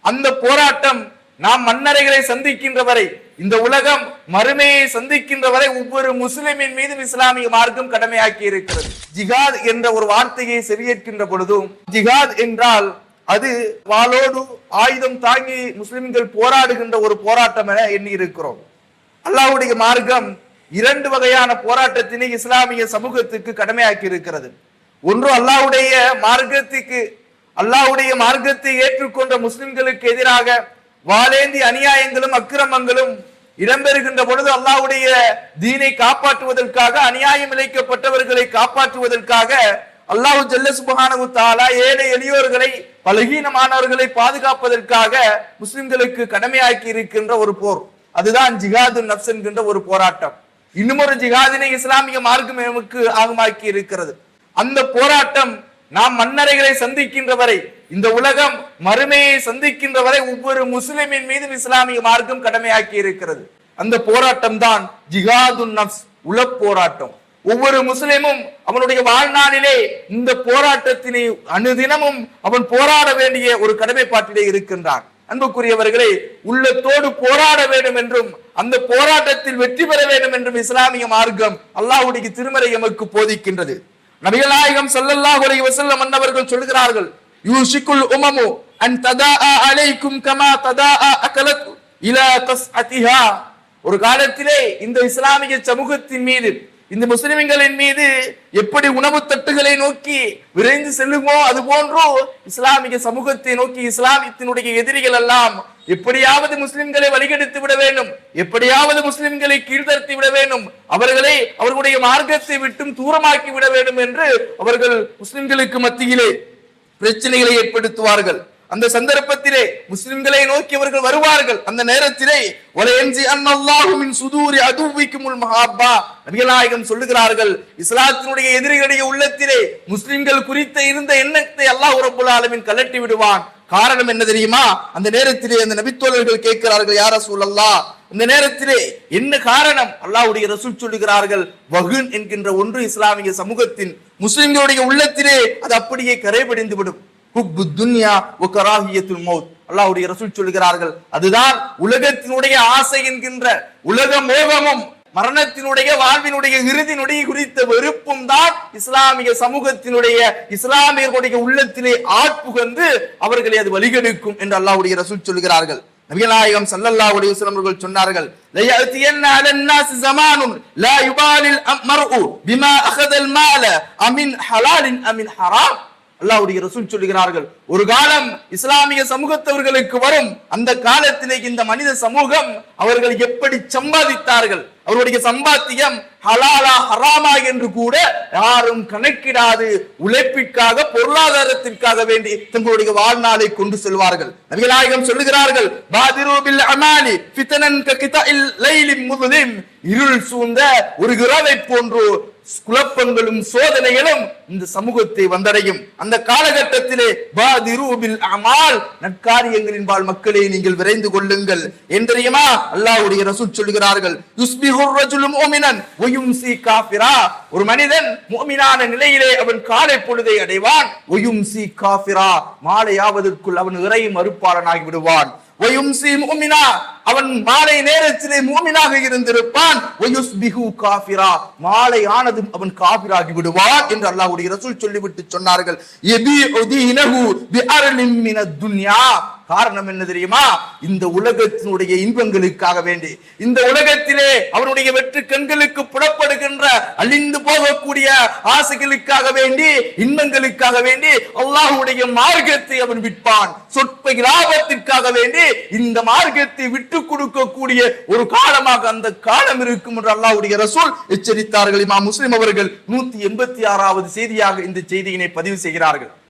அந்த போராட்டம் நாம் மன்னரைகளை சந்திக்கின்ற வரை, இந்த உலகம் மறுமையை சந்திக்கின்ற வரை ஒவ்வொரு முஸ்லிமின் மீதும் இஸ்லாமிய மார்க்கம் கடமையாக்கி இருக்கிறது. ஜிஹாத் என்ற ஒரு வார்த்தையை செவியேற்கின்ற பொழுதும், ஜிஹாத் என்றால் அது வாளோடு ஆயுதம் தாங்கி முஸ்லிம்கள் போராடுகின்ற ஒரு போராட்டம் என எண்ணி இருக்கிறோம். அல்லாஹ்வுடைய மார்க்கம் இரண்டு வகையான போராட்டத்தினை இஸ்லாமிய சமூகத்துக்கு கடமையாக்கி இருக்கிறது. ஒன்று அல்லாஹ்வுடைய மார்க்கத்தை ஏற்றுக்கொண்ட முஸ்லிம்களுக்கு எதிராக வாளேந்தி அநியாயங்களும் அக்கிரமங்களும் இடம்பெறுகின்ற பொழுது அல்லாஹ்வுடைய தீனை காப்பாற்றுவதற்காக, அநியாயம் இழைக்கப்பட்டவர்களை காப்பாற்றுவதற்காக அல்லாஹ் ஜல்ல சுப்ஹானஹு வ தஆலா ஏழை எளியோர்களை, பலகீனமானவர்களை பாதுகாப்பதற்காக முஸ்லிம்களுக்கு கடமையாக்கி இருக்கின்ற ஒரு போர், அதுதான் ஜிஹாதுன் நஃப்ஸ் என்கின்ற ஒரு போராட்டம். இன்னும் ஒரு ஜிஹாதினை இஸ்லாமிய மார்க்கம் நமக்கு ஆகமாக்கி இருக்கிறது. அந்த போராட்டம் நாம் மன்னரைகளை சந்திக்கின்ற வரை, இந்த உலகம் மறுமையை சந்திக்கின்ற வரை ஒவ்வொரு முஸ்லிமின் மீதும் இஸ்லாமிய மார்க்கம் கடமையாக்கி இருக்கிறது. அந்த போராட்டம் தான் ஜிஹாதுன் நஃப்ஸ், உள போராட்டம். ஒவ்வொரு முஸ்லிமும் அவனுடைய வாழ்நாளிலே இந்த போராட்டத்தினை அனுதினமும் அவன் போராட வேண்டிய ஒரு கடமைப்பாட்டிலே இருக்கின்றான். அன்புக்குரியவர்களே, உள்ளத்தோடு போராட வேண்டும் என்றும் அந்த போராட்டத்தில் வெற்றி பெற வேண்டும் என்றும் இஸ்லாமிய மார்க்கம் அல்லாஹ்வுடைய திருமறை எமக்கு போதிக்கின்றது. நபிகள் நாயகம் ஸல்லல்லாஹு அலைஹி வஸல்லம் அன்னவர்கள் சொல்கிறார்கள், யூஷிகுல் உமமு அன் ததாஅ அலைக்கும் கமா ததாஅ அகலத் இலா தஸ்அதிஹா. ஒரு காலத்திலே இந்த இஸ்லாமிய சமூகத்தின் மீது, இந்த முஸ்லிம்களின் மீது எப்படி உணவு தட்டுகளை நோக்கி விரைந்து செல்லுமோ அது போன்றோ இஸ்லாமிய சமூகத்தை நோக்கி இஸ்லாமியத்தினுடைய எதிரிகள் எல்லாம் எப்படியாவது முஸ்லிம்களை வழிகெடுத்து விட வேண்டும், எப்படியாவது முஸ்லிம்களை கீழ்த்தரத்தி விட வேண்டும், அவர்களை அவர்களுடைய மார்க்கத்தை விட்டும் தூரமாக்கி விட வேண்டும் என்று அவர்கள் முஸ்லிம்களுக்கு மத்தியிலே பிரச்சனைகளை ஏற்படுத்துவார்கள். அந்த சந்தர்ப்பத்திலே முஸ்லிம்களை நோக்கி அவர்கள் வருவார்கள். அந்த நேரத்திலே நபிகள் நாயகம் சொல்லுகிறார்கள், இஸ்லாத்தினுடைய எதிரிகளுடைய உள்ளத்திலே முஸ்லிம்கள் குறித்த இருந்த எண்ணத்தை அல்லாஹ் ரப்பல் ஆலமீன் கலட்டி விடுவான். காரணம் என்ன தெரியுமா? அந்த நேரத்திலே அந்த நபித்தோழர்கள் கேட்கிறார்கள், யா ரசூலல்லாஹ், இந்த நேரத்திலே என்ன காரணம்? அல்லாஹ்வுடைய ரசூல் சொல்லுகிறார்கள், வகுன் என்கின்ற ஒன்று இஸ்லாமிய சமூகத்தின் முஸ்லிம்களுடைய உள்ளத்திலே அது அப்படியே கரைபடிந்து விடும். அல்லாஹ்வுடைய ரசூல் சொல்கிறார்கள், அதுதான் உலகத்தினுடைய ஆசை என்கின்ற உலக மோகமும் மரணத்தினுடைய வாழ்வினுடைய இறுதியினுடைய குறித்த வெறுப்பும் தான் இஸ்லாமிய சமூகத்தினுடைய இஸ்லாமியர்களுடைய உள்ளத்திலே ஆட்புகந்து அவர்களை அது வழிகெடுக்கும் என்று அல்லாஹ்வுடைய ரசூல் சொல்கிறார்கள். நபிகள் நாயகம் ஸல்லல்லாஹு அலைஹி வஸல்லம் அவர்கள் சொன்னார்கள், லயஅதியன்ன அலன்னாஸ் ஸமானுன் லா யுபாலில் மர்உ பிமா அகதல் மால அமின் ஹலாலின் அமின் ஹராம். அல்லாஹ்வுடைய ரசூல் சொல்கிறார்கள், ஒரு காலம் இஸ்லாமிய சமூகத்தவர்களுக்கு வரும். அந்த காலத்திலே இந்த மனித சமூகம் அவர்கள் எப்படி சம்பாதித்தார்கள், அவருடைய சம்பாத்தியம் ஹலாலா ஹராமா என்று கூட யாரும் கணக்கிடாது உழைப்பிற்காக, பொருளாதாரத்திற்காக வேண்டி தங்களுடைய வாழ்நாளை கொண்டு செல்வார்கள். நபிகள் நாயகம் சொல்லுகிறார்கள், பாதிரு பில் அமாலி ஃபித்னன் ககிதஇல் லைலின் முஸ்லிம், இருள் சூழ்ந்த ஒரு இரவை போன்று குழப்பங்களும் சோதனைகளும் இந்த சமூகத்தை வந்தடையும். அந்த காலகட்டத்திலே பாதிரு பில் அமால், நற்காரியங்களின் பால் மக்களை நீங்கள் விரைந்து கொள்ளுங்கள் என்று தெரியுமா? அல்லாஹ்வுடைய ரசூல் சொல்கிறார்கள், யுஸ்பிஹுர் ரஜுலு முஃமினன் வ யும்சி காஃபிரா. ஒரு மனிதன் முஃமினான நிலையிலே அவன் காலை பொழுதை அடைவான். வ யும்சி காஃபிரா, மாலையாவதற்குள் அவன் இறை மறுப்பாளனாகி விடுவான். வயும்சி முஃமினா, அவன் மாலை நேரத்திலே முஃமினாக இருந்திருப்பான். வயுஸ்பிஹு காஃபிரா, மாலை ஆனதும் அவன் காஃபிராகி விடுவான் என்று அல்லாஹ்வுடைய ரசூல் சொல்லிவிட்டு சொன்னார்கள், யபீஉ தீனஹு பிஅர்லின் மினத் துன்யா. காரணம் என்ன தெரியுமா? இந்த உலகத்தினுடைய இன்பங்களுக்காக வேண்டி, இந்த உலகத்திலே அவனுடைய வெற்று கண்களுக்கு புலப்படுகின்ற அழிந்து போகக்கூடிய ஆசைகளுக்காக வேண்டி, இன்பங்களுக்காக வேண்டி அல்லாஹ்வுடைய மார்க்கத்தை அவன் விற்பான். சொற்ப லாபத்திற்காக வேண்டி இந்த மார்க்கத்தை விட்டு கொடுக்கக்கூடிய ஒரு காலமாக அந்த காலம் இருக்கும் என்று அல்லாஹ்வுடைய ரசூல் எச்சரித்தார்கள். இமாம் முஸ்லிம் அவர்கள் 186வது செய்தியாக இந்த செய்தியினை பதிவு செய்கிறார்கள்.